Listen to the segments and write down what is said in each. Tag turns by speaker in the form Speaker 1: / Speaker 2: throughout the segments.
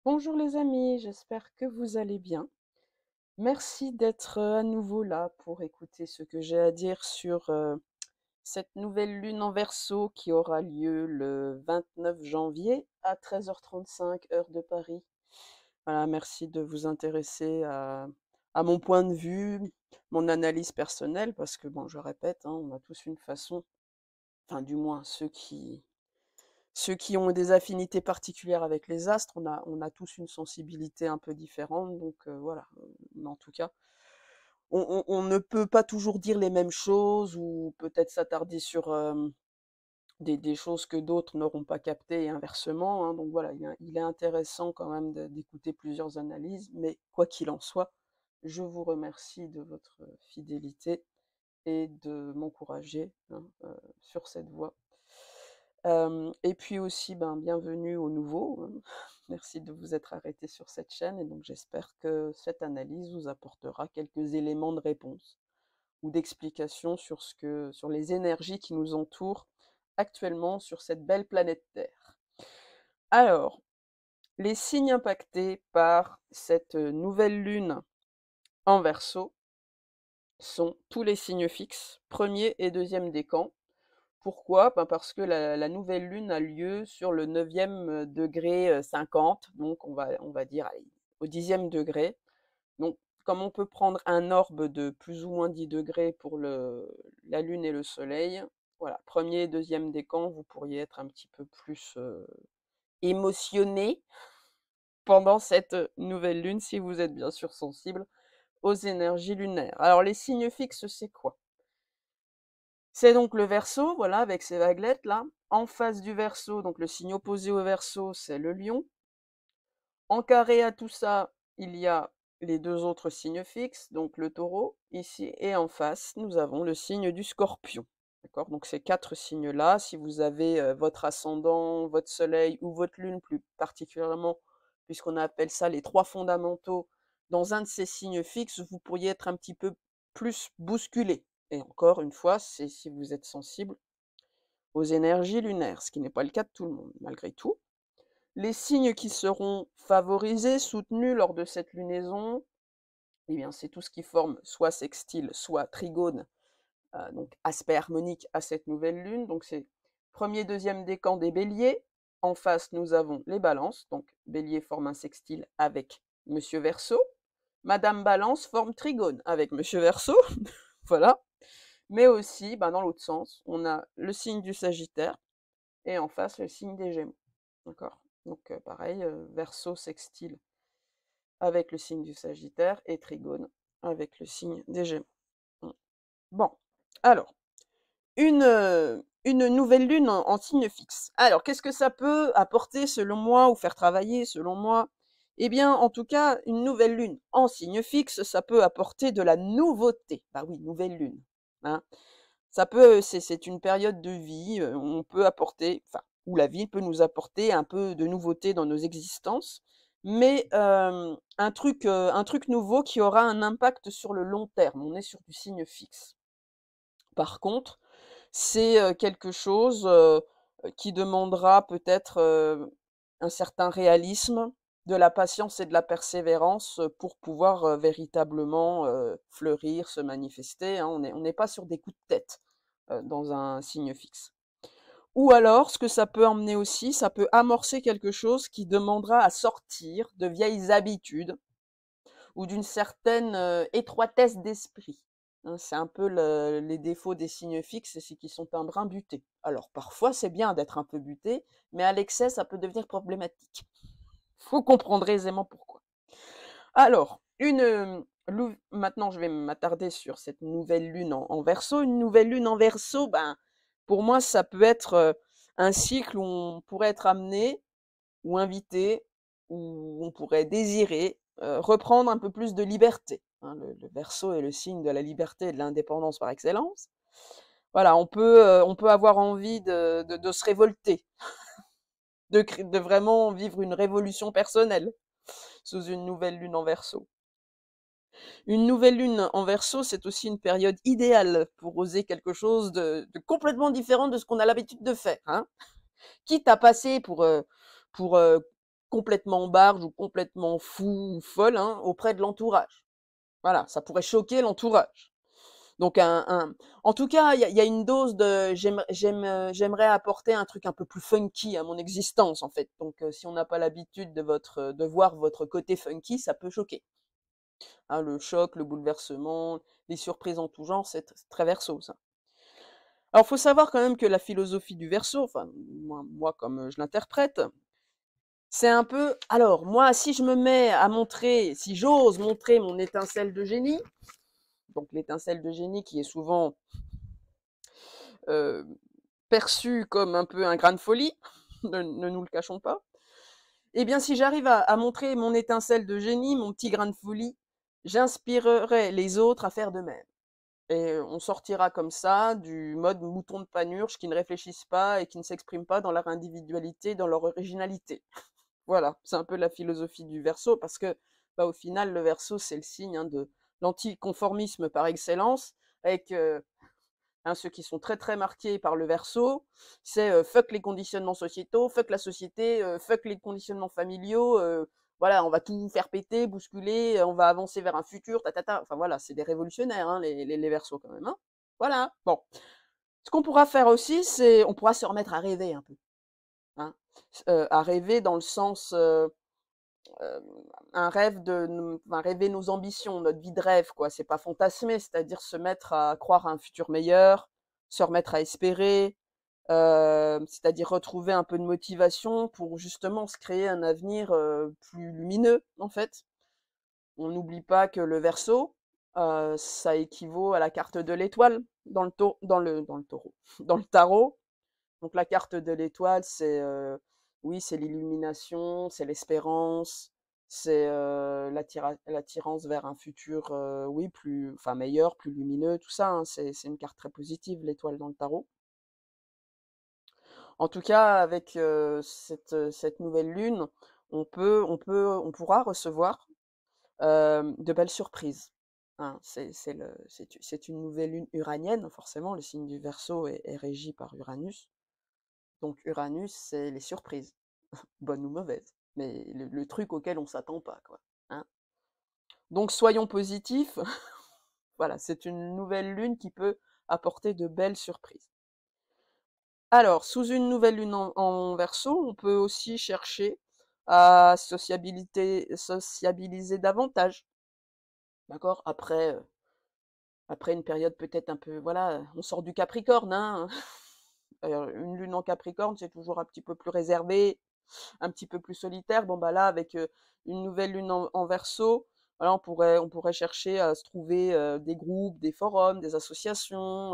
Speaker 1: Bonjour les amis, j'espère que vous allez bien. Merci d'être à nouveau là pour écouter ce que j'ai à dire sur cette nouvelle lune en Verseau qui aura lieu le 29 janvier à 13h35 heure de Paris. Voilà, merci de vous intéresser à mon point de vue, mon analyse personnelle, parce que bon, je répète, hein, on a tous une façon, enfin du moins ceux qui ont des affinités particulières avec les astres, on a tous une sensibilité un peu différente, donc voilà. Mais en tout cas, on ne peut pas toujours dire les mêmes choses ou peut-être s'attarder sur des choses que d'autres n'auront pas captées et inversement, hein. Donc voilà, il est intéressant quand même d'écouter plusieurs analyses, mais quoi qu'il en soit, je vous remercie de votre fidélité et de m'encourager, hein, sur cette voie. Et puis aussi, ben, bienvenue aux nouveaux, hein. Merci de vous être arrêtés sur cette chaîne et donc j'espère que cette analyse vous apportera quelques éléments de réponse ou d'explication sur les énergies qui nous entourent actuellement sur cette belle planète Terre. Alors, les signes impactés par cette nouvelle lune en Verseau sont tous les signes fixes, premier et deuxième décan. Pourquoi? Ben parce que la nouvelle lune a lieu sur le 9e degré 50, donc on va dire allez, au 10e degré. Donc, comme on peut prendre un orbe de plus ou moins 10 degrés pour la lune et le soleil, voilà, premier et deuxième décan, vous pourriez être un petit peu plus émotionné pendant cette nouvelle lune, si vous êtes bien sûr sensible aux énergies lunaires. Alors, les signes fixes, c'est quoi? C'est donc le Verseau, voilà, avec ses vaguelettes là. En face du Verseau, donc le signe opposé au Verseau, c'est le Lion. En carré à tout ça, il y a les deux autres signes fixes, donc le Taureau ici, et en face, nous avons le signe du Scorpion. D'accord? Donc ces quatre signes-là, si vous avez votre ascendant, votre soleil ou votre lune plus particulièrement, puisqu'on appelle ça les trois fondamentaux, dans un de ces signes fixes, vous pourriez être un petit peu plus bousculé. Et encore une fois, c'est si vous êtes sensible aux énergies lunaires, ce qui n'est pas le cas de tout le monde, malgré tout. Les signes qui seront favorisés, soutenus lors de cette lunaison, eh bien, c'est tout ce qui forme soit sextile, soit trigone, donc aspect harmonique à cette nouvelle lune. Donc c'est premier, deuxième décan des béliers. En face, nous avons les balances. Donc bélier forme un sextile avec Monsieur Verseau. Madame Balance forme trigone avec Monsieur Verseau. Voilà. Mais aussi, ben, dans l'autre sens, on a le signe du Sagittaire et en face le signe des Gémeaux. D'accord? Donc pareil, Verseau sextile avec le signe du Sagittaire et trigone avec le signe des Gémeaux. Bon, alors, une nouvelle lune en signe fixe. Alors, qu'est-ce que ça peut apporter selon moi ou faire travailler selon moi? Eh bien, en tout cas, une nouvelle lune en signe fixe, ça peut apporter de la nouveauté. Bah oui, nouvelle lune, hein. Ça peut, c'est une période de vie, on peut apporter, enfin, où la vie peut nous apporter un peu de nouveauté dans nos existences, mais un truc nouveau qui aura un impact sur le long terme. On est sur du signe fixe. Par contre, c'est quelque chose qui demandera peut-être un certain réalisme, de la patience et de la persévérance pour pouvoir véritablement fleurir, se manifester, hein. On n'est pas sur des coups de tête dans un signe fixe. Ou alors, ce que ça peut emmener aussi, ça peut amorcer quelque chose qui demandera à sortir de vieilles habitudes ou d'une certaine étroitesse d'esprit, hein. C'est un peu les défauts des signes fixes, c'est qu'ils sont un brin butés. Alors parfois c'est bien d'être un peu buté, mais à l'excès ça peut devenir problématique. Vous comprendrez aisément pourquoi. Alors, maintenant je vais m'attarder sur cette nouvelle lune en Verseau. Une nouvelle lune en Verseau, ben, pour moi ça peut être un cycle où on pourrait être amené ou invité, où on pourrait désirer reprendre un peu plus de liberté, hein. Le Verseau est le signe de la liberté et de l'indépendance par excellence. Voilà, on peut avoir envie de se révolter, de vraiment vivre une révolution personnelle sous une nouvelle lune en Verseau. Une nouvelle lune en Verseau, c'est aussi une période idéale pour oser quelque chose de complètement différent de ce qu'on a l'habitude de faire, hein. Quitte à passer pour complètement barge ou complètement fou ou folle, hein, auprès de l'entourage. Voilà, ça pourrait choquer l'entourage. Donc en tout cas, il y a une dose de j'aimerais apporter un truc un peu plus funky à mon existence, en fait. Donc si on n'a pas l'habitude de voir votre côté funky, ça peut choquer. Hein, le choc, le bouleversement, les surprises en tout genre, c'est très Verseau, ça. Alors, faut savoir quand même que la philosophie du Verseau, enfin moi comme, je l'interprète, c'est un peu alors moi, si je me mets à montrer, si j'ose montrer mon étincelle de génie, donc l'étincelle de génie qui est souvent, heu, perçue comme un peu un grain de folie, ne nous le cachons pas. Eh bien, si j'arrive à montrer mon étincelle de génie, mon petit grain de folie, j'inspirerai les autres à faire de même. Et on sortira comme ça du mode mouton de panurge qui ne réfléchissent pas et qui ne s'expriment pas dans leur individualité, dans leur originalité. Voilà, c'est un peu la philosophie du Verseau parce que, bah, au final, le Verseau, c'est le signe, hein, de l'anticonformisme par excellence, avec hein, ceux qui sont très très marqués par le Verseau, c'est fuck les conditionnements sociétaux, fuck la société, fuck les conditionnements familiaux, voilà, on va tout faire péter, bousculer, on va avancer vers un futur, ta. Enfin voilà, c'est des révolutionnaires, hein, les Verseaux quand même. Hein. Voilà. Bon. Ce qu'on pourra faire aussi, c'est on pourra se remettre à rêver un peu. Hein. À rêver dans le sens euh, un rêve enfin, rêver nos ambitions, notre vie de rêve, quoi. C'est pas fantasmer, c'est-à-dire se mettre à croire à un futur meilleur, se remettre à espérer, c'est-à-dire retrouver un peu de motivation pour justement se créer un avenir plus lumineux, en fait. On n'oublie pas que le Verseau, ça équivaut à la carte de l'étoile dans le taureau, dans le tarot. Donc la carte de l'étoile, c'est oui, c'est l'illumination, c'est l'espérance, c'est l'attirance vers un futur, oui, plus, enfin meilleur, plus lumineux, tout ça. Hein, c'est une carte très positive, l'étoile dans le tarot. En tout cas, avec cette nouvelle lune, on pourra recevoir de belles surprises. Hein, c'est une nouvelle lune uranienne, forcément, le signe du Verseau est régi par Uranus. Donc Uranus, c'est les surprises, bonnes ou mauvaises, mais le truc auquel on s'attend pas, quoi. Hein. Donc soyons positifs, voilà, c'est une nouvelle lune qui peut apporter de belles surprises. Alors, sous une nouvelle lune en Verseau, on peut aussi chercher à sociabiliser davantage, d'accord? Après une période peut-être un peu, voilà, on sort du Capricorne, hein. Une lune en Capricorne, c'est toujours un petit peu plus réservé, un petit peu plus solitaire. Bon, bah là, avec une nouvelle lune en Verseau, voilà, on pourrait chercher à se trouver des groupes, des forums, des associations,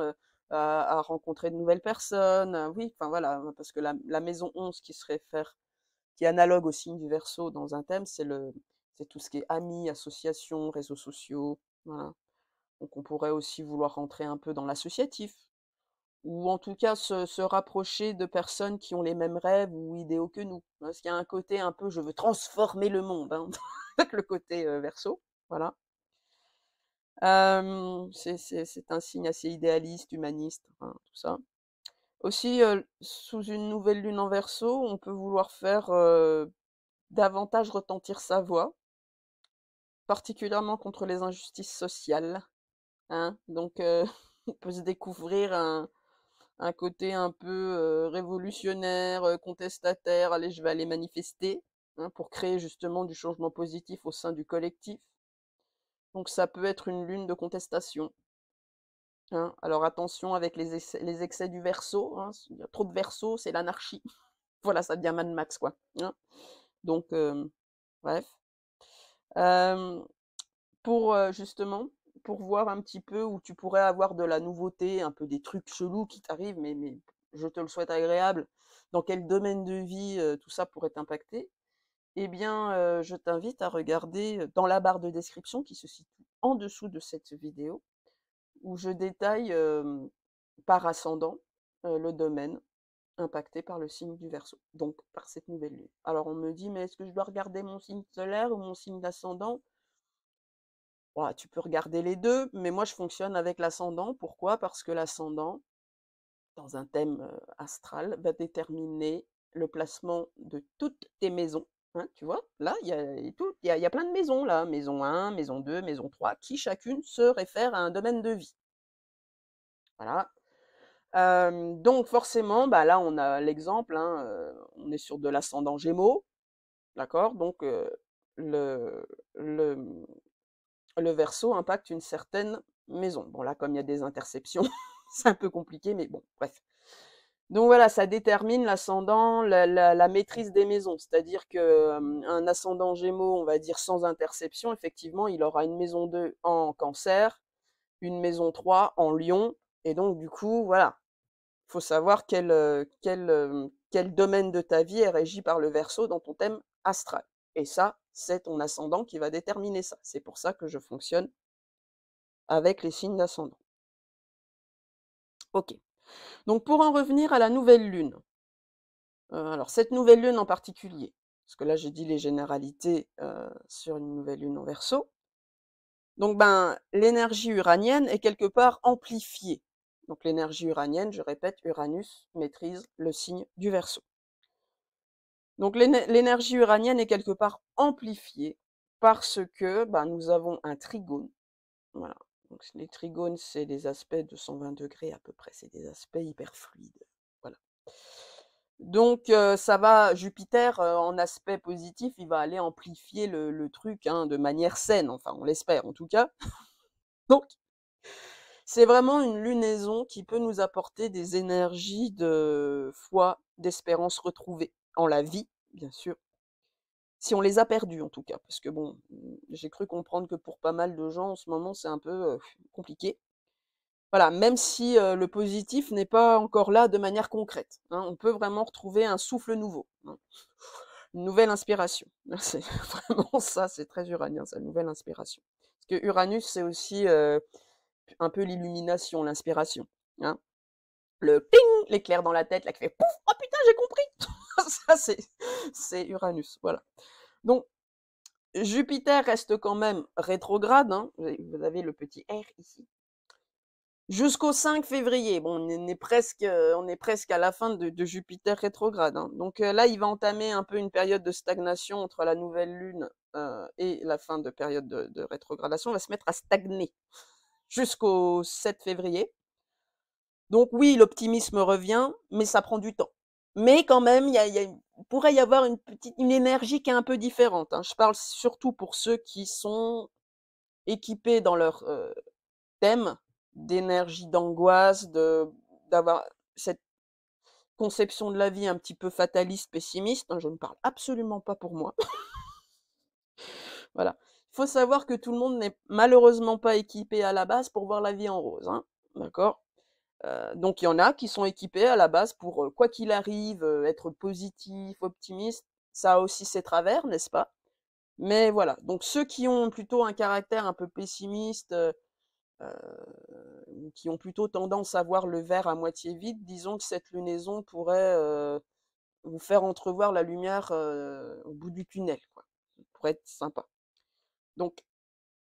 Speaker 1: à rencontrer de nouvelles personnes. Oui, enfin voilà, parce que la maison 11 qui est analogue au signe du Verseau dans un thème, c'est tout ce qui est amis, associations, réseaux sociaux. Voilà. Donc on pourrait aussi vouloir rentrer un peu dans l'associatif, ou en tout cas se rapprocher de personnes qui ont les mêmes rêves ou idéaux que nous. Parce qu'il y a un côté un peu, je veux transformer le monde, hein, avec le côté Verseau, voilà. C'est un signe assez idéaliste, humaniste, hein, tout ça. Aussi, sous une nouvelle lune en Verseau, on peut vouloir faire davantage retentir sa voix, particulièrement contre les injustices sociales. Hein. Donc, on peut se découvrir un côté un peu révolutionnaire, contestataire, allez, je vais aller manifester, hein, pour créer justement du changement positif au sein du collectif. Donc ça peut être une lune de contestation. Hein. Alors attention avec les excès du Verseau, hein, il y a trop de Verseau, c'est l'anarchie. Voilà, ça devient Mad Max, quoi. Hein. Donc, bref. Euh, pour justement, pour voir un petit peu où tu pourrais avoir de la nouveauté, un peu des trucs chelous qui t'arrivent, mais je te le souhaite agréable, dans quel domaine de vie tout ça pourrait t'impacter, eh bien, je t'invite à regarder dans la barre de description qui se situe en dessous de cette vidéo, où je détaille par ascendant le domaine impacté par le signe du Verseau, donc par cette nouvelle lune. Alors on me dit, mais est-ce que je dois regarder mon signe solaire ou mon signe d'ascendant? Ouais, tu peux regarder les deux, mais moi je fonctionne avec l'ascendant. Pourquoi? Parce que l'ascendant, dans un thème astral, va déterminer le placement de toutes tes maisons hein, tu vois? Là, il y a plein de maisons là, maison 1, maison 2, maison 3, qui chacune se réfère à un domaine de vie. Voilà. Donc forcément, bah, là, on a l'exemple, hein, on est sur de l'ascendant Gémeaux, d'accord? Donc le, mmh, le Verseau impacte une certaine maison. Bon là, comme il y a des interceptions, c'est un peu compliqué, mais bon, bref. Donc voilà, ça détermine l'ascendant, la maîtrise des maisons. C'est-à-dire que, un ascendant Gémeaux, on va dire sans interception, effectivement, il aura une maison 2 en Cancer, une maison 3 en Lion et donc du coup, voilà, faut savoir quel domaine de ta vie est régi par le Verseau dans ton thème astral et ça, c'est ton ascendant qui va déterminer ça. C'est pour ça que je fonctionne avec les signes d'ascendant. OK. Donc pour en revenir à la nouvelle lune, alors cette nouvelle lune en particulier, parce que là j'ai dit les généralités, sur une nouvelle lune en Verseau. Donc ben, l'énergie uranienne est quelque part amplifiée. Donc l'énergie uranienne, je répète, Uranus maîtrise le signe du Verseau. Donc l'énergie uranienne est quelque part amplifiée parce que, ben, nous avons un trigone, voilà. Donc les trigones, c'est des aspects de 120° à peu près, c'est des aspects hyper fluides, voilà. Donc ça va Jupiter, en aspect positif, il va aller amplifier le truc, hein, de manière saine, enfin on l'espère en tout cas. Donc c'est vraiment une lunaison qui peut nous apporter des énergies de foi, d'espérance retrouvée en la vie, bien sûr. Si on les a perdues en tout cas, parce que bon, j'ai cru comprendre que pour pas mal de gens en ce moment, c'est un peu, compliqué. Voilà, même si, le positif n'est pas encore là de manière concrète, hein, on peut vraiment retrouver un souffle nouveau, hein, une nouvelle inspiration. C'est vraiment ça, c'est très uranien ça, nouvelle inspiration. Parce que Uranus, c'est aussi, un peu l'illumination, l'inspiration, hein. Le ping, l'éclair dans la tête là qui fait pouf! Oh putain, j'ai compris! Ça c'est Uranus, voilà. Donc Jupiter reste quand même rétrograde, hein, vous avez le petit R ici. Jusqu'au 5 février, bon, on est presque à la fin de Jupiter rétrograde, hein. Donc là, il va entamer un peu une période de stagnation entre la nouvelle lune, et la fin de période de rétrogradation. Il va se mettre à stagner jusqu'au 7 février. Donc oui, l'optimisme revient, mais ça prend du temps. Mais quand même, il pourrait y avoir une énergie qui est un peu différente, hein. Je parle surtout pour ceux qui sont équipés dans leur, thème d'énergie, d'angoisse, d'avoir cette conception de la vie un petit peu fataliste, pessimiste, hein. Je ne parle absolument pas pour moi. Voilà. Il faut savoir que tout le monde n'est malheureusement pas équipé à la base pour voir la vie en rose, hein. D'accord? Donc il y en a qui sont équipés à la base pour, quoi qu'il arrive, être positif, optimiste. Ça a aussi ses travers, n'est-ce pas? Mais voilà, donc ceux qui ont plutôt un caractère un peu pessimiste, qui ont plutôt tendance à voir le verre à moitié vide, disons que cette lunaison pourrait, vous faire entrevoir la lumière, au bout du tunnel, quoi. Ça pourrait être sympa. Donc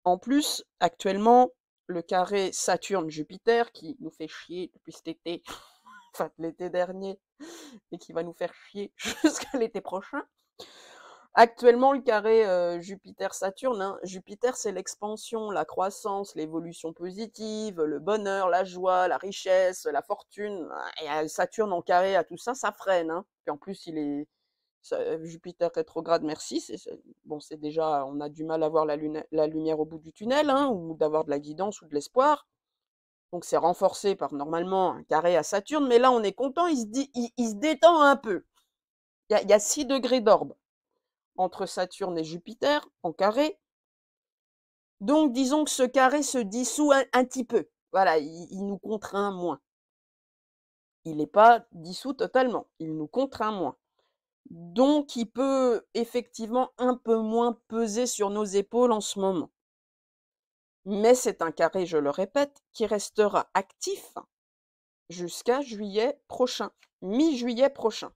Speaker 1: en plus, actuellement, le carré Saturne-Jupiter qui nous fait chier depuis cet été, enfin l'été dernier, et qui va nous faire chier jusqu'à l'été prochain. Actuellement, le carré Jupiter-Saturne, hein, Jupiter, c'est l'expansion, la croissance, l'évolution positive, le bonheur, la joie, la richesse, la fortune. Et Saturne en carré à tout ça, ça freine, hein. Puis en plus, Jupiter rétrograde, merci. Bon, c'est déjà, on a du mal à voir la lumière au bout du tunnel, hein, ou d'avoir de la guidance ou de l'espoir. Donc c'est renforcé par normalement un carré à Saturne, mais là on est content, il se détend un peu. Il y a 6 degrés d'orbe entre Saturne et Jupiter en carré. Donc disons que ce carré se dissout un petit peu. Voilà, il nous contraint moins. Il n'est pas dissous totalement, il nous contraint moins. Donc il peut effectivement un peu moins peser sur nos épaules en ce moment. Mais c'est un carré, je le répète, qui restera actif jusqu'à juillet prochain, mi-juillet prochain.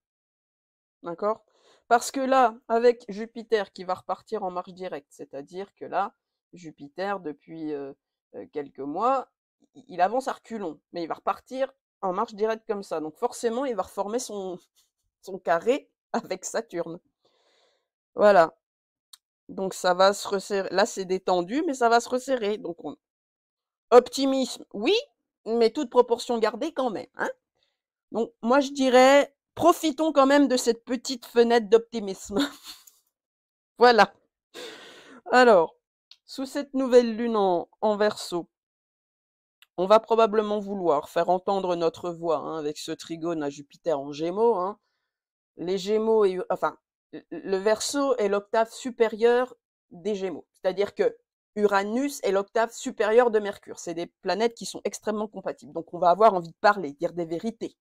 Speaker 1: D'accord? Parce que là, avec Jupiter qui va repartir en marche directe, c'est-à-dire que là, Jupiter, depuis quelques mois, il avance à reculons, mais il va repartir en marche directe comme ça. Donc forcément, il va reformer son carré avec Saturne. Voilà. Donc ça va se resserrer. Là, c'est détendu, mais ça va se resserrer. Donc optimisme, oui, mais toute proportion gardée quand même, hein. Donc moi, je dirais, profitons quand même de cette petite fenêtre d'optimisme. Voilà. Alors, sous cette nouvelle lune en Verseau, on va probablement vouloir faire entendre notre voix, hein, avec ce trigone à Jupiter en Gémeaux, hein. Les Gémeaux, enfin, le Verseau est l'octave supérieure des Gémeaux. C'est-à-dire que Uranus est l'octave supérieure de Mercure. C'est des planètes qui sont extrêmement compatibles. Donc on va avoir envie de parler, dire des vérités,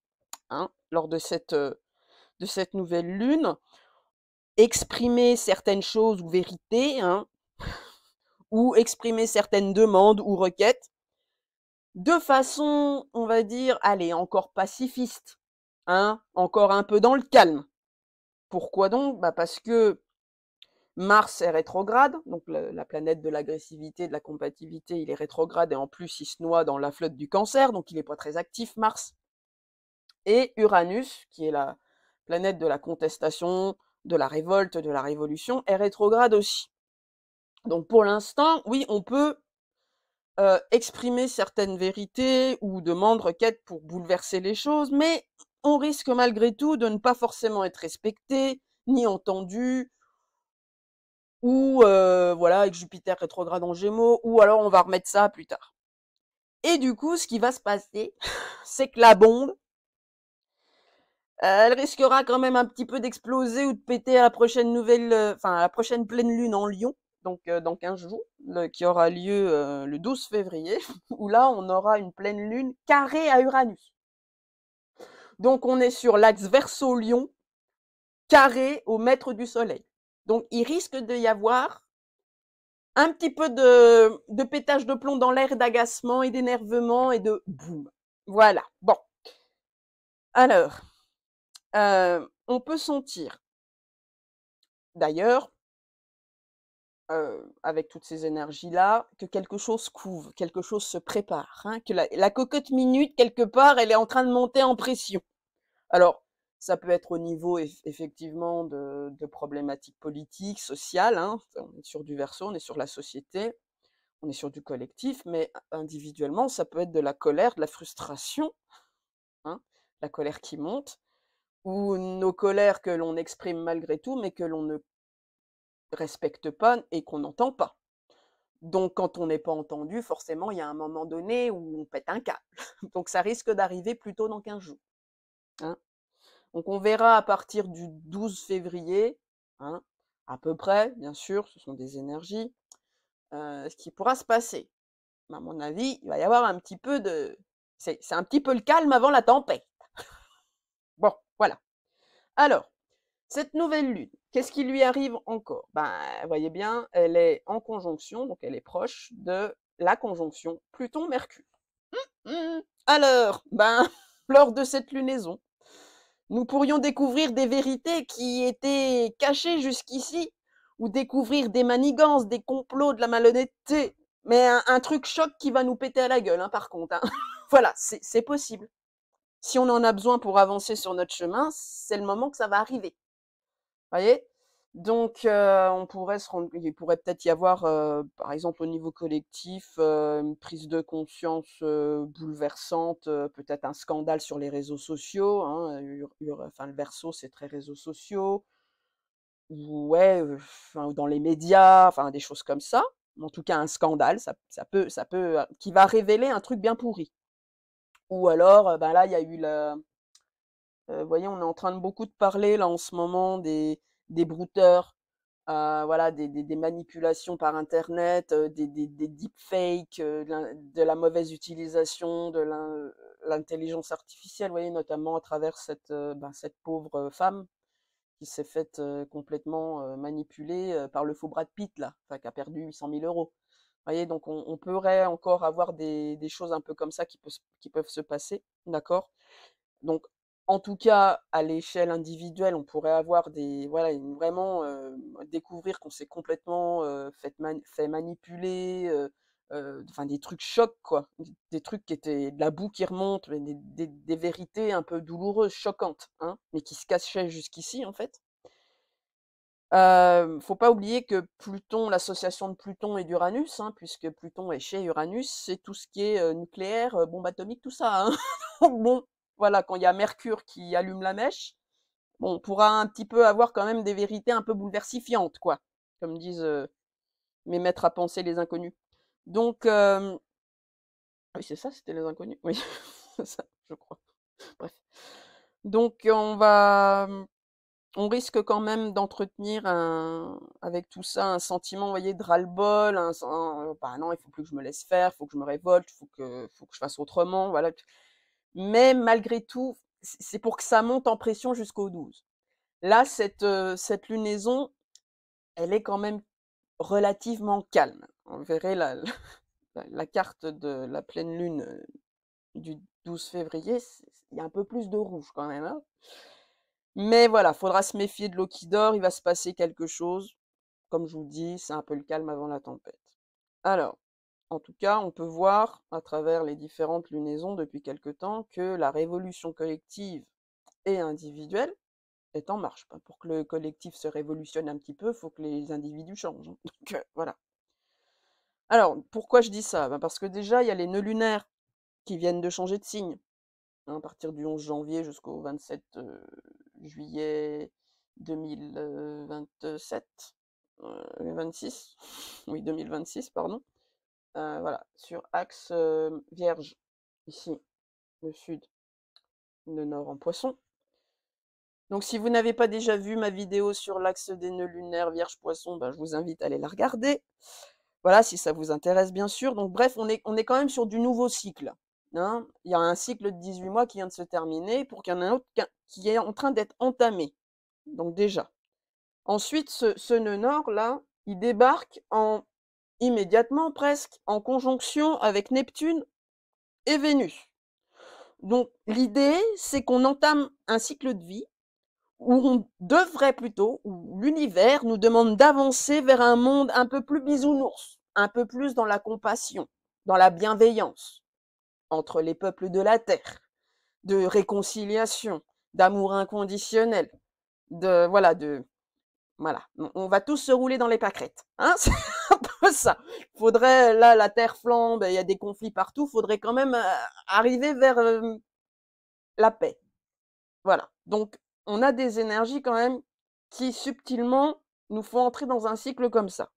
Speaker 1: hein, lors de cette nouvelle lune, exprimer certaines choses ou vérités, hein, ou exprimer certaines demandes ou requêtes de façon, on va dire, allez, encore pacifiste, hein, encore un peu dans le calme. Pourquoi donc? Bah parce que Mars est rétrograde, donc la planète de l'agressivité, de la combativité, il est rétrograde et en plus il se noie dans la flotte du Cancer, donc il n'est pas très actif, Mars. Et Uranus, qui est la planète de la contestation, de la révolte, de la révolution, est rétrograde aussi. Donc pour l'instant, oui, on peut exprimer certaines vérités ou demandes, requêtes pour bouleverser les choses, mais on risque malgré tout de ne pas forcément être respecté, ni entendu, ou voilà, avec Jupiter rétrograde en Gémeaux, ou alors on va remettre ça plus tard. Et du coup, ce qui va se passer, c'est que la bombe, elle risquera quand même un petit peu d'exploser ou de péter à la prochaine à la prochaine pleine lune en Lion, donc dans 15 jours, qui aura lieu le 12 février, où là, on aura une pleine lune carrée à Uranus. Donc on est sur l'axe Verseau-Lion, carré au mètre du Soleil. Donc il risque de y avoir un petit peu de pétage de plomb dans l'air, d'agacement et d'énervement et de boum. Voilà. Bon. Alors, on peut sentir, d'ailleurs, avec toutes ces énergies-là, que quelque chose couve, quelque chose se prépare, hein, que la cocotte minute, quelque part, elle est en train de monter en pression. Alors, ça peut être au niveau effectivement de problématiques politiques, sociales, hein. On est sur du Verseau, on est sur la société, on est sur du collectif, mais individuellement, ça peut être de la colère, de la frustration, hein, la colère qui monte, ou nos colères que l'on exprime malgré tout, mais que l'on ne respecte pas et qu'on n'entend pas. Donc, quand on n'est pas entendu, forcément, il y a un moment donné où on pète un câble. Donc, ça risque d'arriver plutôt dans 15 jours, hein. Donc, on verra à partir du 12 février, hein, à peu près, bien sûr, ce sont des énergies, ce qui pourra se passer. À mon avis, il va y avoir un petit peu de... C'est un petit peu le calme avant la tempête. Bon, voilà. Alors, cette nouvelle lune, qu'est-ce qui lui arrive encore? Ben, vous voyez bien, elle est en conjonction, donc elle est proche de la conjonction Pluton-Mercure. Alors, ben, lors de cette lunaison, nous pourrions découvrir des vérités qui étaient cachées jusqu'ici, ou découvrir des manigances, des complots, de la malhonnêteté, mais un truc choc qui va nous péter à la gueule, hein, par contre, hein. Voilà, c'est possible. Si on en a besoin pour avancer sur notre chemin, c'est le moment que ça va arriver. Voyez? Donc, on pourrait il pourrait peut-être y avoir, par exemple au niveau collectif, une prise de conscience bouleversante, peut-être un scandale sur les réseaux sociaux, hein, enfin le Verseau c'est très réseaux sociaux, ou ouais, enfin, dans les médias, enfin des choses comme ça. En tout cas un scandale, ça peut, qui va révéler un truc bien pourri. Ou alors, ben là il y a eu vous voyez, on est en train de beaucoup de parler là en ce moment des brouteurs, voilà, des manipulations par internet, des deepfakes, de la mauvaise utilisation de l'intelligence artificielle, vous voyez, notamment à travers cette pauvre femme qui s'est faite complètement manipuler par le faux Brad Pitt, là, enfin, qui a perdu 800 000 euros. Vous voyez, donc on pourrait encore avoir des choses un peu comme ça qui peuvent se passer, d'accord? Donc, en tout cas, à l'échelle individuelle, on pourrait avoir voilà, vraiment découvrir qu'on s'est complètement fait manipuler, enfin des trucs chocs, quoi. Des trucs qui étaient de la boue qui remonte, mais des vérités un peu douloureuses, choquantes, hein, mais qui se cachaient jusqu'ici, en fait. Faut pas oublier que Pluton, l'association de Pluton et d'Uranus, hein, puisque Pluton est chez Uranus, c'est tout ce qui est nucléaire, bombe atomique, tout ça, hein. Donc bon, voilà, quand il y a Mercure qui allume la mèche, bon, on pourra un petit peu avoir quand même des vérités un peu bouleversifiantes, quoi, comme disent mes maîtres à penser les inconnus. Donc, oui, c'est ça, c'était les inconnus, oui, c'est ça, je crois. Bref. Donc, on risque quand même d'entretenir avec tout ça un sentiment, vous voyez, de ras-le-bol, bah non, il faut plus que je me laisse faire, il faut que je me révolte, faut que je fasse autrement, voilà. Mais malgré tout, c'est pour que ça monte en pression jusqu'au 12. Là, cette lunaison, elle est quand même relativement calme. On verrait la carte de la pleine lune du 12 février, il y a un peu plus de rouge quand même, hein. Mais voilà, faudra se méfier de l'eau qui dort, il va se passer quelque chose. Comme je vous dis, c'est un peu le calme avant la tempête. Alors, en tout cas, on peut voir à travers les différentes lunaisons depuis quelque temps que la révolution collective et individuelle est en marche. Pour que le collectif se révolutionne un petit peu, il faut que les individus changent, hein. Donc voilà. Alors, pourquoi je dis ça? Parce que déjà, il y a les nœuds lunaires qui viennent de changer de signe, hein, à partir du 11 janvier jusqu'au 27 juillet 2027, 26, oui 2026, pardon. Voilà, sur axe Vierge, ici, le sud, le nord en Poisson. Donc si vous n'avez pas déjà vu ma vidéo sur l'axe des nœuds lunaires Vierge-Poisson, ben, je vous invite à aller la regarder. Voilà, si ça vous intéresse, bien sûr. Donc bref, on est quand même sur du nouveau cycle, hein. Il y a un cycle de 18 mois qui vient de se terminer pour qu'il y en ait un autre qui est en train d'être entamé. Donc déjà. Ensuite, ce nœud nord, là, il débarque immédiatement presque en conjonction avec Neptune et Vénus. Donc l'idée, c'est qu'on entame un cycle de vie où on devrait plutôt, où l'univers nous demande d'avancer vers un monde un peu plus bisounours, un peu plus dans la compassion, dans la bienveillance entre les peuples de la Terre, de réconciliation, d'amour inconditionnel, voilà, on va tous se rouler dans les pâquerettes, hein. C'est un peu ça. Faudrait, là, la Terre flambe, il y a des conflits partout, faudrait quand même arriver vers la paix. Voilà. Donc, on a des énergies quand même qui subtilement nous font entrer dans un cycle comme ça.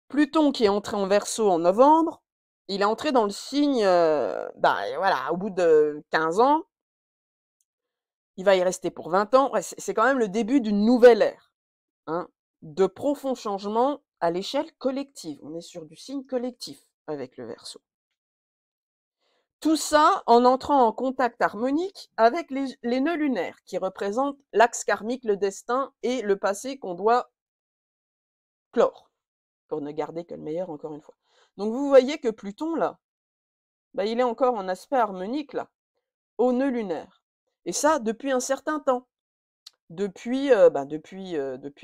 Speaker 1: Pluton qui est entré en Verseau en novembre, il est entré dans le signe, voilà, au bout de 15 ans, il va y rester pour 20 ans. Ouais, c'est quand même le début d'une nouvelle ère, hein, de profonds changements à l'échelle collective. On est sur du signe collectif avec le Verseau. Tout ça en entrant en contact harmonique avec les nœuds lunaires, qui représentent l'axe karmique, le destin et le passé qu'on doit clore, pour ne garder que le meilleur encore une fois. Donc vous voyez que Pluton, là, il est encore en aspect harmonique, là, au nœud lunaire. Et ça, depuis un certain temps. Depuis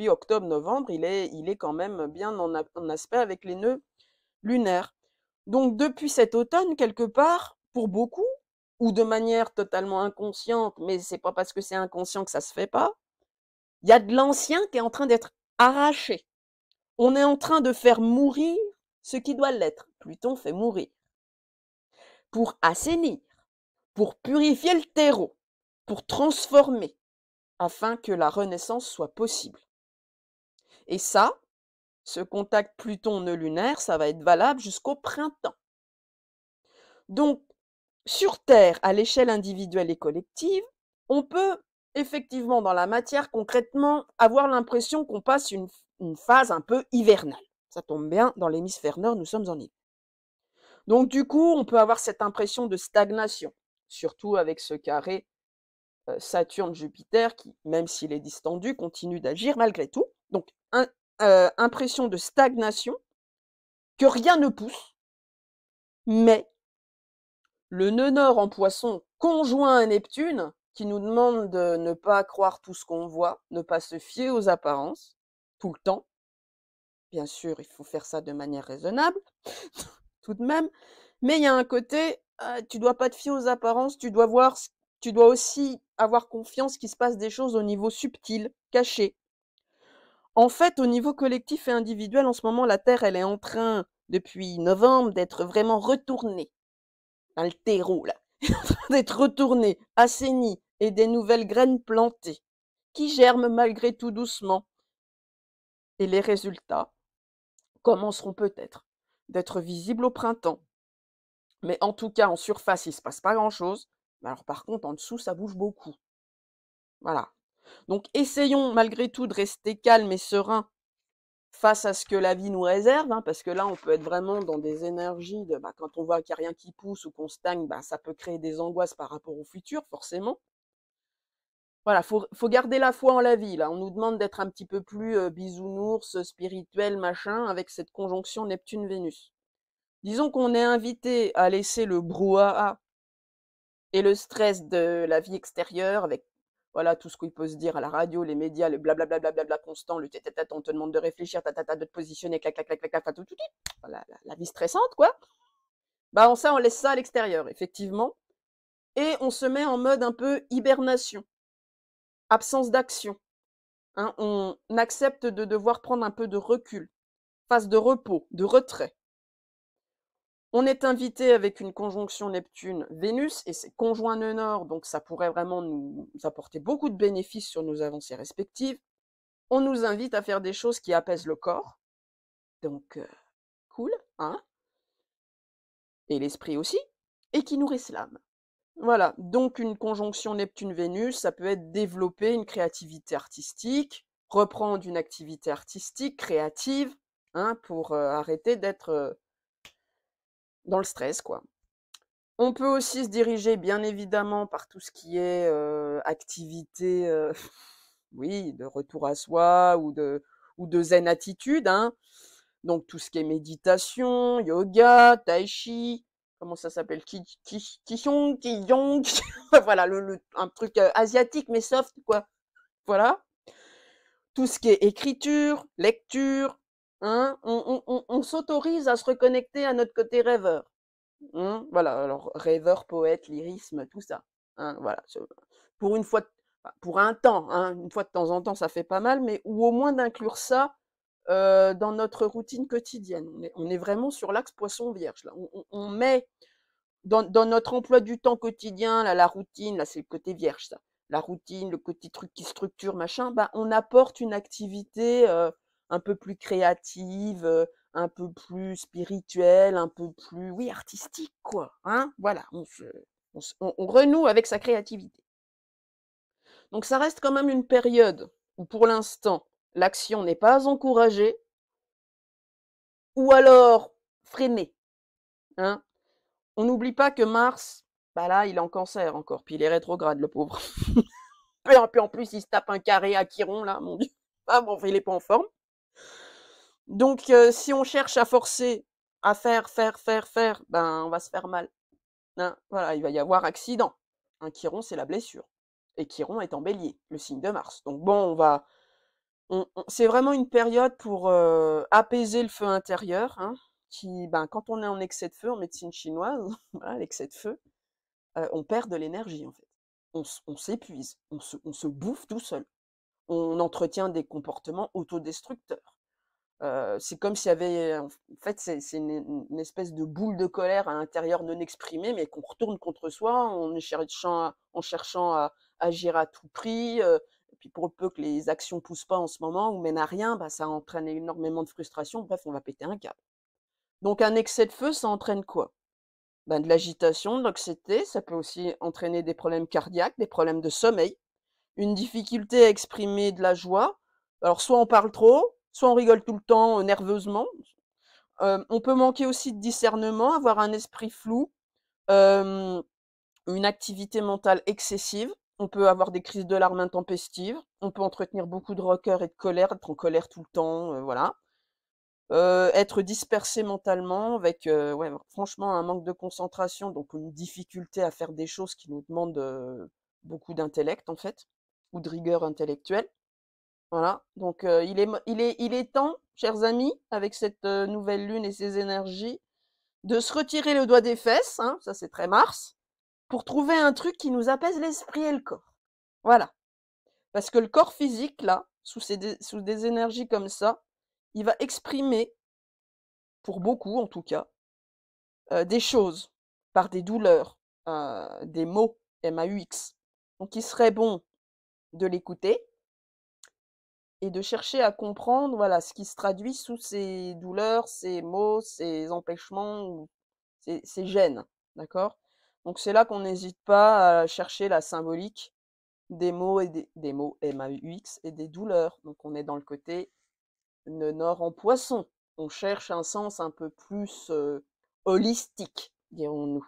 Speaker 1: octobre-novembre, il est quand même bien en aspect avec les nœuds lunaires. Donc depuis cet automne, quelque part, pour beaucoup, ou de manière totalement inconsciente, mais c'est pas parce que c'est inconscient que ça se fait pas, il y a de l'ancien qui est en train d'être arraché. On est en train de faire mourir ce qui doit l'être. Pluton fait mourir. Pour assainir, pour purifier le terreau, pour transformer, afin que la renaissance soit possible. Et ça, ce contact Pluton-nœud lunaire, ça va être valable jusqu'au printemps. Donc, sur Terre, à l'échelle individuelle et collective, on peut effectivement, dans la matière, concrètement, avoir l'impression qu'on passe une phase un peu hivernale. Ça tombe bien, dans l'hémisphère nord, nous sommes en hiver. Donc du coup, on peut avoir cette impression de stagnation, surtout avec ce carré Saturne-Jupiter qui, même s'il est distendu, continue d'agir malgré tout. Donc, impression de stagnation, que rien ne pousse, mais le nœud nord en Poisson conjoint à Neptune, qui nous demande de ne pas croire tout ce qu'on voit, ne pas se fier aux apparences, tout le temps. Bien sûr, il faut faire ça de manière raisonnable, tout de même. Mais il y a un côté, tu dois pas te fier aux apparences, tu dois aussi avoir confiance qu'il se passe des choses au niveau subtil, caché. En fait, au niveau collectif et individuel, en ce moment, la Terre, elle est en train, depuis novembre, d'être vraiment retournée dans le terreau, là. Elle est en train d'être retournée, assainie, et des nouvelles graines plantées, qui germent malgré tout doucement. Et les résultats commenceront peut-être d'être visibles au printemps. Mais en tout cas, en surface, il ne se passe pas grand-chose. Mais alors par contre, en dessous, ça bouge beaucoup. Voilà. Donc essayons malgré tout de rester calmes et sereins face à ce que la vie nous réserve, hein, parce que là, on peut être vraiment dans des énergies de, quand on voit qu'il n'y a rien qui pousse ou qu'on stagne, ça peut créer des angoisses par rapport au futur, forcément. Voilà, faut garder la foi en la vie, là. On nous demande d'être un petit peu plus bisounours, spirituel, machin, avec cette conjonction Neptune-Vénus. Disons qu'on est invité à laisser le brouhaha et le stress de la vie extérieure avec voilà tout ce qu'il peut se dire à la radio, les médias, le blablabla constant, le tête on te demande de réfléchir, de te positionner, clac, clac, clac, clac, clac, tout, la vie stressante, quoi. On laisse ça à l'extérieur, effectivement. Et on se met en mode un peu hibernation, absence d'action. Hein, on accepte de devoir prendre un peu de recul, phase de repos, de retrait. On est invité avec une conjonction Neptune-Vénus et c'est conjoint nœud nord, donc ça pourrait vraiment nous apporter beaucoup de bénéfices sur nos avancées respectives. On nous invite à faire des choses qui apaisent le corps, donc cool, hein, et l'esprit aussi, et qui nourrissent l'âme. Voilà, donc une conjonction Neptune-Vénus, ça peut être développer une créativité artistique, reprendre une activité artistique, créative, hein, pour arrêter d'être dans le stress, quoi. On peut aussi se diriger, bien évidemment, par tout ce qui est activité, oui, de retour à soi ou de zen attitude, hein. Donc tout ce qui est méditation, yoga, tai chi, comment ça s'appelle? Qigong, voilà, un truc asiatique mais soft, quoi. Voilà. Tout ce qui est écriture, lecture, hein. On s'autorise à se reconnecter à notre côté rêveur. Voilà, alors rêveur, poète, lyrisme, tout ça. Hein, voilà, pour une fois, pour un temps, hein, une fois de temps en temps, ça fait pas mal, mais ou au moins d'inclure ça dans notre routine quotidienne. On est vraiment sur l'axe poisson vierge. Là. On met dans notre emploi du temps quotidien, là, la routine, là c'est le côté vierge, ça. La routine, le côté truc qui structure, machin, on apporte une activité un peu plus créative, un peu plus spirituelle, un peu plus, oui, artistique, quoi. Hein, voilà, on renoue avec sa créativité. Donc ça reste quand même une période où pour l'instant, l'action n'est pas encouragée, ou alors freinée. Hein. On n'oublie pas que Mars, là, il est en cancer encore, puis il est rétrograde, le pauvre. Puis en plus, il se tape un carré à Chiron, là, mon Dieu. Ah bon, il est pas en forme. Donc, si on cherche à forcer, à faire, on va se faire mal. Hein, voilà, il va y avoir accident. Un Chiron, c'est la blessure. Et Chiron est en bélier, le signe de Mars. Donc bon, c'est vraiment une période pour apaiser le feu intérieur, hein, qui, quand on est en excès de feu en médecine chinoise, voilà, l'excès de feu, on perd de l'énergie en fait. On s'épuise, on se bouffe tout seul. On entretient des comportements autodestructeurs. C'est comme s'il y avait, en fait, c'est une espèce de boule de colère à l'intérieur non exprimée, mais qu'on retourne contre soi en cherchant à agir à tout prix. Et puis pour peu que les actions poussent pas en ce moment ou mènent à rien, ça entraîne énormément de frustration. Bref, on va péter un câble. Donc un excès de feu, ça entraîne quoi? De l'agitation, de l'anxiété, ça peut aussi entraîner des problèmes cardiaques, des problèmes de sommeil, une difficulté à exprimer de la joie. Alors soit on parle trop, soit on rigole tout le temps nerveusement. On peut manquer aussi de discernement, avoir un esprit flou, une activité mentale excessive. On peut avoir des crises de larmes intempestives. On peut entretenir beaucoup de rancœur et de colère, être en colère tout le temps, voilà. Être dispersé mentalement avec, ouais, franchement un manque de concentration, donc une difficulté à faire des choses qui nous demandent beaucoup d'intellect en fait, ou de rigueur intellectuelle. Voilà, donc il est temps, chers amis, avec cette nouvelle lune et ses énergies, de se retirer le doigt des fesses, hein, ça c'est très Mars, pour trouver un truc qui nous apaise l'esprit et le corps. Voilà. Parce que le corps physique, là, sous des énergies comme ça, il va exprimer, pour beaucoup en tout cas, des choses par des douleurs, des mots, MAUX. Donc il serait bon de l'écouter et de chercher à comprendre, voilà, ce qui se traduit sous ces douleurs, ces mots, ces empêchements ou ces gênes, d'accord? Donc c'est là qu'on n'hésite pas à chercher la symbolique des mots et des mots MAUX et des douleurs. Donc on est dans le côté nord en poisson. On cherche un sens un peu plus holistique, dirons-nous.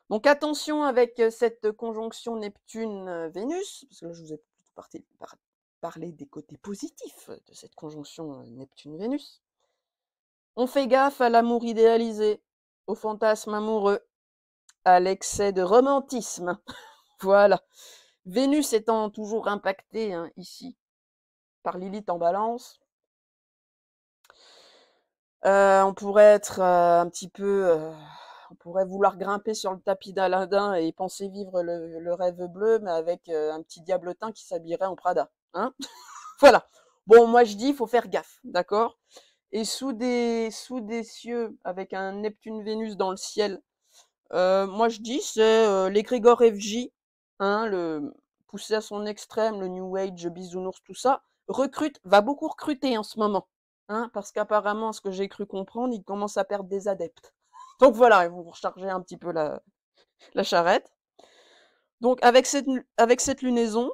Speaker 1: Donc attention avec cette conjonction Neptune-Vénus, parce que là je vous ai plutôt parlé des côtés positifs de cette conjonction Neptune-Vénus. On fait gaffe à l'amour idéalisé, au fantasme amoureux, à l'excès de romantisme. Voilà. Vénus étant toujours impactée ici par Lilith en Balance, on pourrait être un petit peu... on pourrait vouloir grimper sur le tapis d'Aladin et penser vivre le rêve bleu, mais avec un petit diablotin qui s'habillerait en Prada. Hein. Voilà. Bon, moi je dis, il faut faire gaffe, d'accord? Et sous des cieux, avec un Neptune-Vénus dans le ciel, moi je dis, c'est l'égrégore FJ, hein, poussé à son extrême, le New Age, bisounours, tout ça, va beaucoup recruter en ce moment. Hein, parce qu'apparemment, ce que j'ai cru comprendre, il commence à perdre des adeptes. Donc voilà, ils vont vous recharger un petit peu la charrette. Donc avec cette lunaison,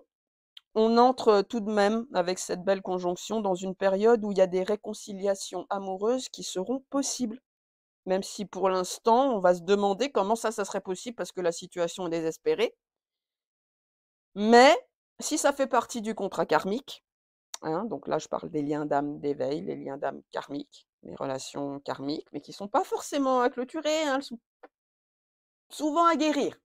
Speaker 1: on entre tout de même, avec cette belle conjonction, dans une période où il y a des réconciliations amoureuses qui seront possibles. Même si pour l'instant, on va se demander comment ça serait possible parce que la situation est désespérée. Mais si ça fait partie du contrat karmique, hein, donc là je parle des liens d'âme d'éveil, les liens d'âme karmiques, les relations karmiques, mais qui ne sont pas forcément à clôturer, hein, elles sont souvent à guérir.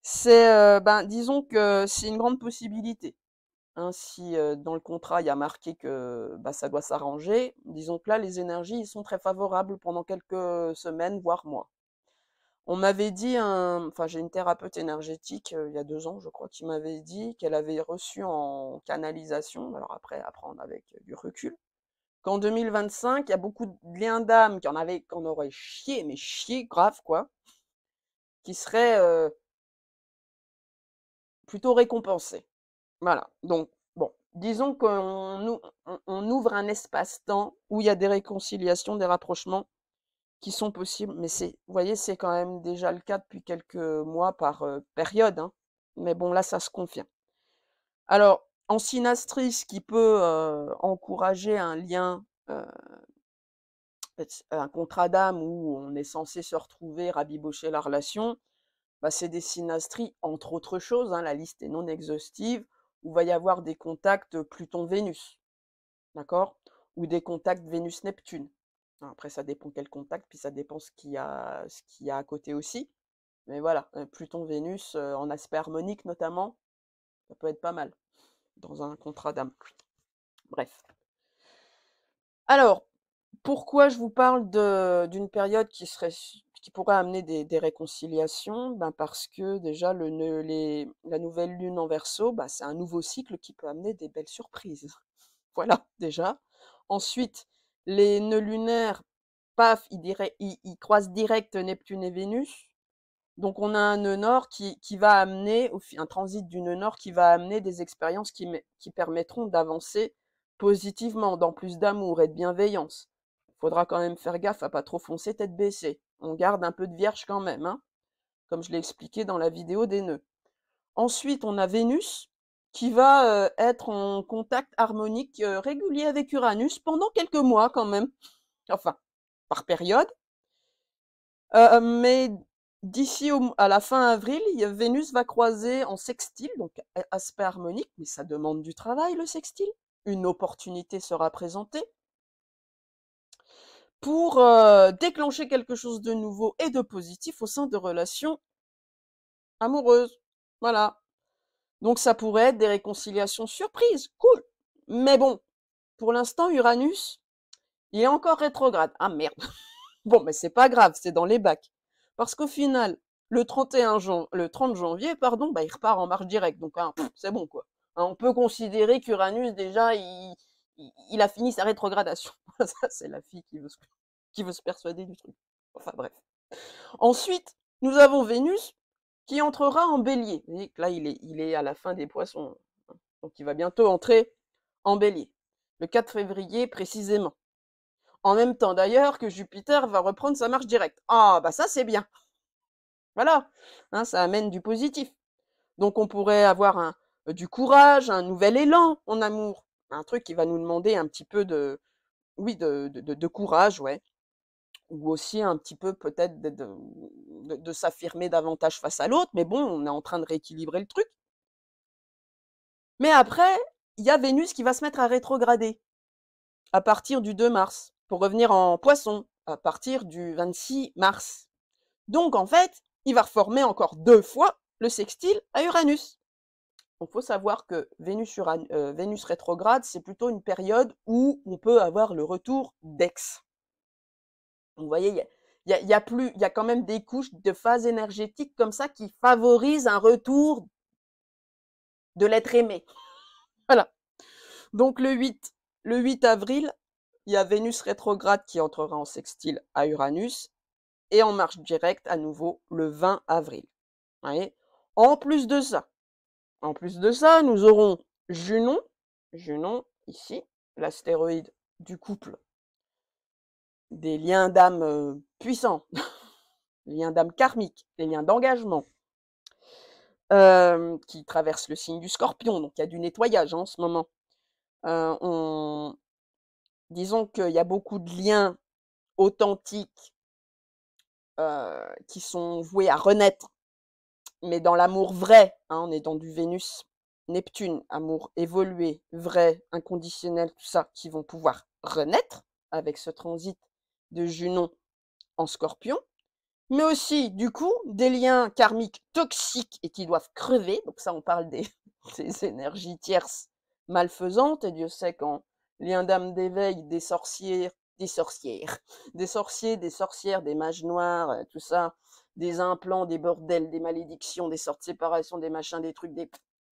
Speaker 1: C'est, disons que c'est une grande possibilité. Hein, si dans le contrat il y a marqué que ça doit s'arranger, disons que là les énergies sont très favorables pendant quelques semaines, voire mois. On m'avait dit, enfin j'ai une thérapeute énergétique il y a 2 ans, je crois, qui m'avait dit qu'elle avait reçu en canalisation, alors après à prendre avec du recul, qu'en 2025, il y a beaucoup de liens d'âme qu'on aurait chié, mais chié grave quoi, qui seraient plutôt récompensés. Voilà, donc bon, disons qu'on ouvre un espace-temps où il y a des réconciliations, des rapprochements qui sont possibles, mais vous voyez, c'est quand même déjà le cas depuis quelques mois par période, hein. Mais bon, là, ça se confirme. Alors, en synastrie, ce qui peut encourager un lien, un contrat d'âme où on est censé se retrouver, rabibocher la relation, c'est des synastries, entre autres choses, hein, la liste est non exhaustive, où il va y avoir des contacts Pluton-Vénus, d'accord? Ou des contacts Vénus-Neptune. Après, ça dépend quel contact, puis ça dépend ce qu'il y a à côté aussi. Mais voilà, Pluton-Vénus, en aspect harmonique notamment, ça peut être pas mal dans un contrat d'âme. Bref. Alors, pourquoi je vous parle d'une période qui pourrait amener des réconciliations? Parce que déjà, la nouvelle lune en Verseau, c'est un nouveau cycle qui peut amener des belles surprises. Voilà, déjà. Ensuite, les nœuds lunaires, paf, ils croisent direct Neptune et Vénus. Donc on a un nœud nord qui va amener, un transit du nœud nord qui va amener des expériences qui permettront d'avancer positivement, dans plus d'amour et de bienveillance. Il faudra quand même faire gaffe à pas trop foncer tête baissée. On garde un peu de vierge quand même, hein, comme je l'ai expliqué dans la vidéo des nœuds. Ensuite, on a Vénus qui va être en contact harmonique régulier avec Uranus pendant quelques mois quand même. Enfin, par période. Mais d'ici à la fin avril, Vénus va croiser en sextile, donc aspect harmonique, mais ça demande du travail le sextile. Une opportunité sera présentée pour déclencher quelque chose de nouveau et de positif au sein de relations amoureuses. Voilà. Donc ça pourrait être des réconciliations surprises, cool. Mais bon, pour l'instant, Uranus, il est encore rétrograde. Ah merde. Bon, mais c'est pas grave, c'est dans les bacs. Parce qu'au final, le 30 janvier, pardon, il repart en marche directe. Donc, hein, c'est bon, quoi. Hein, on peut considérer qu'Uranus, déjà, il a fini sa rétrogradation. Ça, c'est la fille qui veut se persuader du truc. Enfin, bref. Ensuite, nous avons Vénus qui entrera en bélier. Vous voyez que là, il est à la fin des poissons. Donc, il va bientôt entrer en bélier. Le 4 février, précisément. En même temps, d'ailleurs, que Jupiter va reprendre sa marche directe. Ah, bah ça, c'est bien. Voilà. Hein, ça amène du positif. Donc, on pourrait avoir du courage, un nouvel élan en amour. Un truc qui va nous demander un petit peu oui, de courage, ouais. Ou aussi un petit peu peut-être de s'affirmer davantage face à l'autre, mais bon, on est en train de rééquilibrer le truc. Mais après, il y a Vénus qui va se mettre à rétrograder à partir du 2 mars, pour revenir en poisson à partir du 26 mars. Donc en fait, il va reformer encore 2 fois le sextile à Uranus. Donc il faut savoir que Vénus rétrograde, c'est plutôt une période où on peut avoir le retour d'ex. Vous voyez, il y a quand même des couches de phases énergétiques comme ça qui favorisent un retour de l'être aimé. Voilà. Donc le 8 avril, il y a Vénus rétrograde qui entrera en sextile à Uranus et en marche directe à nouveau le 20 avril. Vous voyez, en plus de ça, nous aurons Junon ici, l'astéroïde du couple, des liens d'âme puissants, les liens d'âme karmiques, les liens d'engagement, qui traversent le signe du Scorpion, donc il y a du nettoyage en ce moment. Disons qu'il y a beaucoup de liens authentiques qui sont voués à renaître, mais dans l'amour vrai, hein, on est dans du Vénus-Neptune, amour évolué, vrai, inconditionnel, tout ça, qui vont pouvoir renaître avec ce transit de Junon en Scorpion, mais aussi, du coup, des liens karmiques toxiques et qui doivent crever. Donc ça, on parle des énergies tierces malfaisantes, et Dieu sait qu'en lien d'âme d'éveil, des sorcières, des sorcières, des sorciers, des sorcières, des mages noirs, tout ça, des implants, des bordels, des malédictions, des sortes de séparation, des machins, des trucs,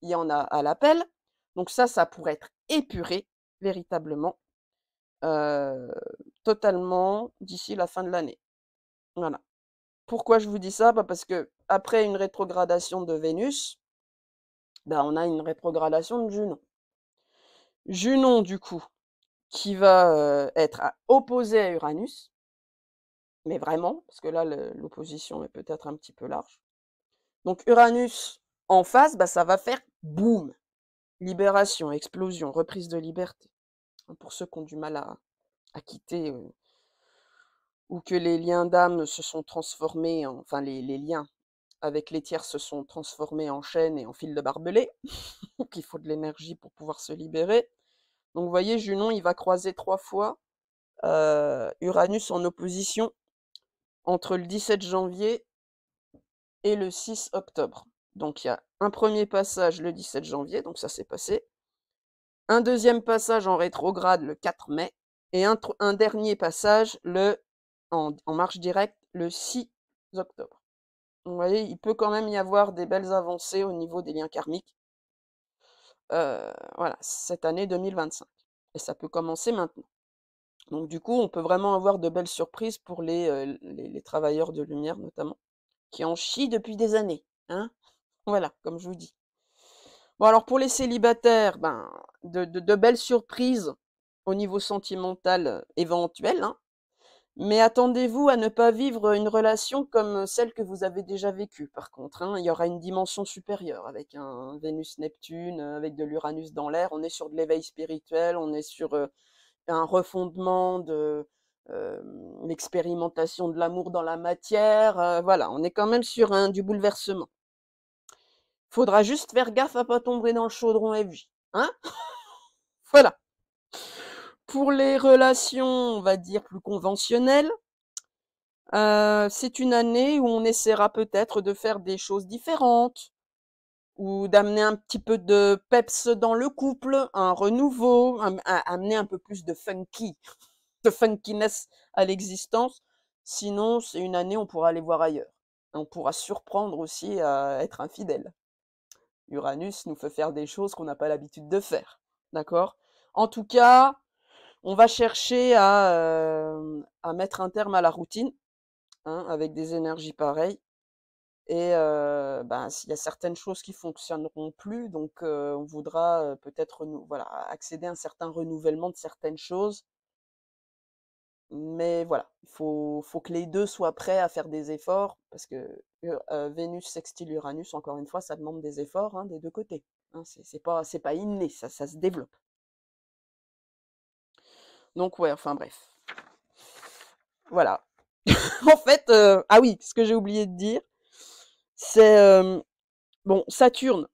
Speaker 1: il y en a à l'appel. Donc ça pourrait être épuré, véritablement, totalement, d'ici la fin de l'année. Voilà. Pourquoi je vous dis ça? Bah parce que après une rétrogradation de Vénus, bah on a une rétrogradation de Junon. Junon, du coup, qui va être opposé à Uranus, mais vraiment, parce que là, l'opposition est peut-être un petit peu large. Donc Uranus en face, bah, ça va faire boum, libération, explosion, reprise de liberté. Pour ceux qui ont du mal à quitter, ou que les liens d'âme se sont transformés, enfin les liens avec les tiers se sont transformés en chaînes et en fils de barbelé, donc il faut de l'énergie pour pouvoir se libérer. Donc vous voyez, Junon, il va croiser 3 fois Uranus en opposition entre le 17 janvier et le 6 octobre. Donc il y a un premier passage le 17 janvier, donc ça s'est passé. Un deuxième passage en rétrograde le 4 mai. Et un dernier passage en marche directe le 6 octobre. Vous voyez, il peut quand même y avoir des belles avancées au niveau des liens karmiques. Voilà, cette année 2025. Et ça peut commencer maintenant. Donc du coup, on peut vraiment avoir de belles surprises pour les travailleurs de lumière notamment, qui en chient depuis des années. Hein, voilà, comme je vous dis. Bon, alors pour les célibataires, ben, de belles surprises au niveau sentimental éventuel, hein, mais attendez-vous à ne pas vivre une relation comme celle que vous avez déjà vécue, par contre. Hein. Il y aura une dimension supérieure avec un Vénus-Neptune, avec de l'Uranus dans l'air. On est sur de l'éveil spirituel, on est sur un refondement de l'expérimentation de l'amour dans la matière. Voilà, on est quand même sur du bouleversement. Faudra juste faire gaffe à pas tomber dans le chaudron FJ. Hein? Voilà. Pour les relations, on va dire, plus conventionnelles, c'est une année où on essaiera peut-être de faire des choses différentes ou d'amener un petit peu de peps dans le couple, un renouveau, amener un peu plus de funkiness à l'existence. Sinon, c'est une année où on pourra aller voir ailleurs. On pourra surprendre aussi à être infidèle. Uranus nous fait faire des choses qu'on n'a pas l'habitude de faire. D'accord? En tout cas, on va chercher à mettre un terme à la routine, hein, avec des énergies pareilles. Et ben, s'il y a certaines choses qui fonctionneront plus, donc on voudra peut-être voilà, accéder à un certain renouvellement de certaines choses. Mais voilà, faut que les deux soient prêts à faire des efforts, parce que Vénus sextile Uranus, encore une fois, ça demande des efforts, hein, des deux côtés. Hein, c'est pas inné, ça se développe. Donc ouais, enfin bref. Voilà. En fait, ah oui, ce que j'ai oublié de dire, c'est bon, Saturne.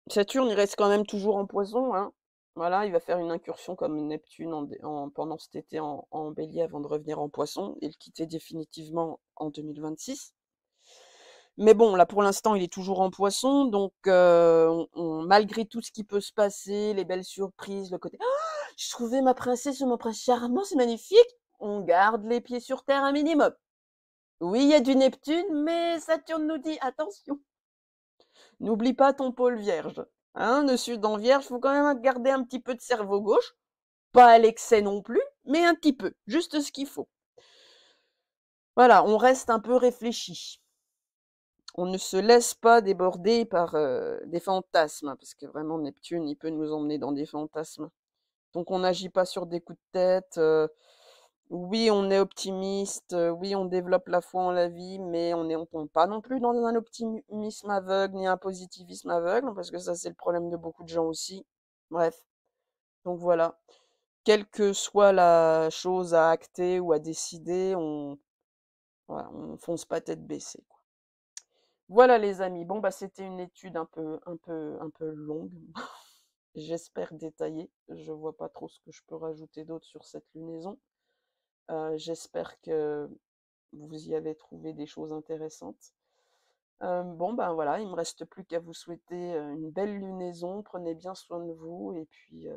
Speaker 1: Saturne, il reste quand même toujours en Poisson, hein. Voilà, il va faire une incursion comme Neptune pendant cet été en Bélier avant de revenir en Poisson et le quitter définitivement en 2026. Mais bon, là pour l'instant, il est toujours en Poisson, donc malgré tout ce qui peut se passer, les belles surprises, le côté je trouvais ma princesse ou mon prince charmant, c'est magnifique. On garde les pieds sur terre un minimum. Oui, il y a du Neptune, mais Saturne nous dit attention, n'oublie pas ton pôle vierge. Hein, dessus dans vierge, faut quand même garder un petit peu de cerveau gauche. Pas à l'excès non plus, mais un petit peu, juste ce qu'il faut. Voilà, on reste un peu réfléchi. On ne se laisse pas déborder par des fantasmes, parce que vraiment Neptune, il peut nous emmener dans des fantasmes. Donc on n'agit pas sur des coups de tête. Oui, on est optimiste, oui, on développe la foi en la vie, mais on tombe pas non plus dans un optimisme aveugle ni un positivisme aveugle, parce que ça, c'est le problème de beaucoup de gens aussi. Bref, donc voilà. Quelle que soit la chose à acter ou à décider, voilà, on fonce pas tête baissée, quoi. Voilà les amis. Bon bah c'était une étude un peu longue. J'espère détaillée. Je vois pas trop ce que je peux rajouter d'autre sur cette lunaison. J'espère que vous y avez trouvé des choses intéressantes. Bon ben voilà, il me reste plus qu'à vous souhaiter une belle lunaison. Prenez bien soin de vous et puis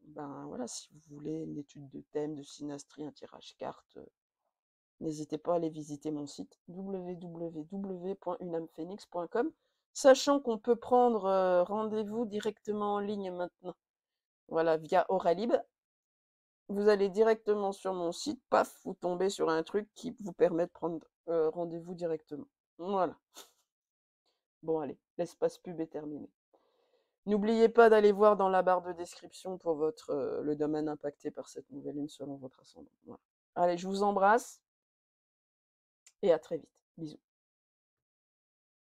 Speaker 1: ben voilà, si vous voulez une étude de thème, de synastrie, un tirage carte, n'hésitez pas à aller visiter mon site www.unamephoenix.com, sachant qu'on peut prendre rendez-vous directement en ligne maintenant. Voilà, via Oralib. Vous allez directement sur mon site, paf, vous tombez sur un truc qui vous permet de prendre rendez-vous directement. Voilà. Bon allez, l'espace pub est terminé. N'oubliez pas d'aller voir dans la barre de description pour le domaine impacté par cette nouvelle lune selon votre ascendant. Voilà. Allez, je vous embrasse et à très vite. Bisous.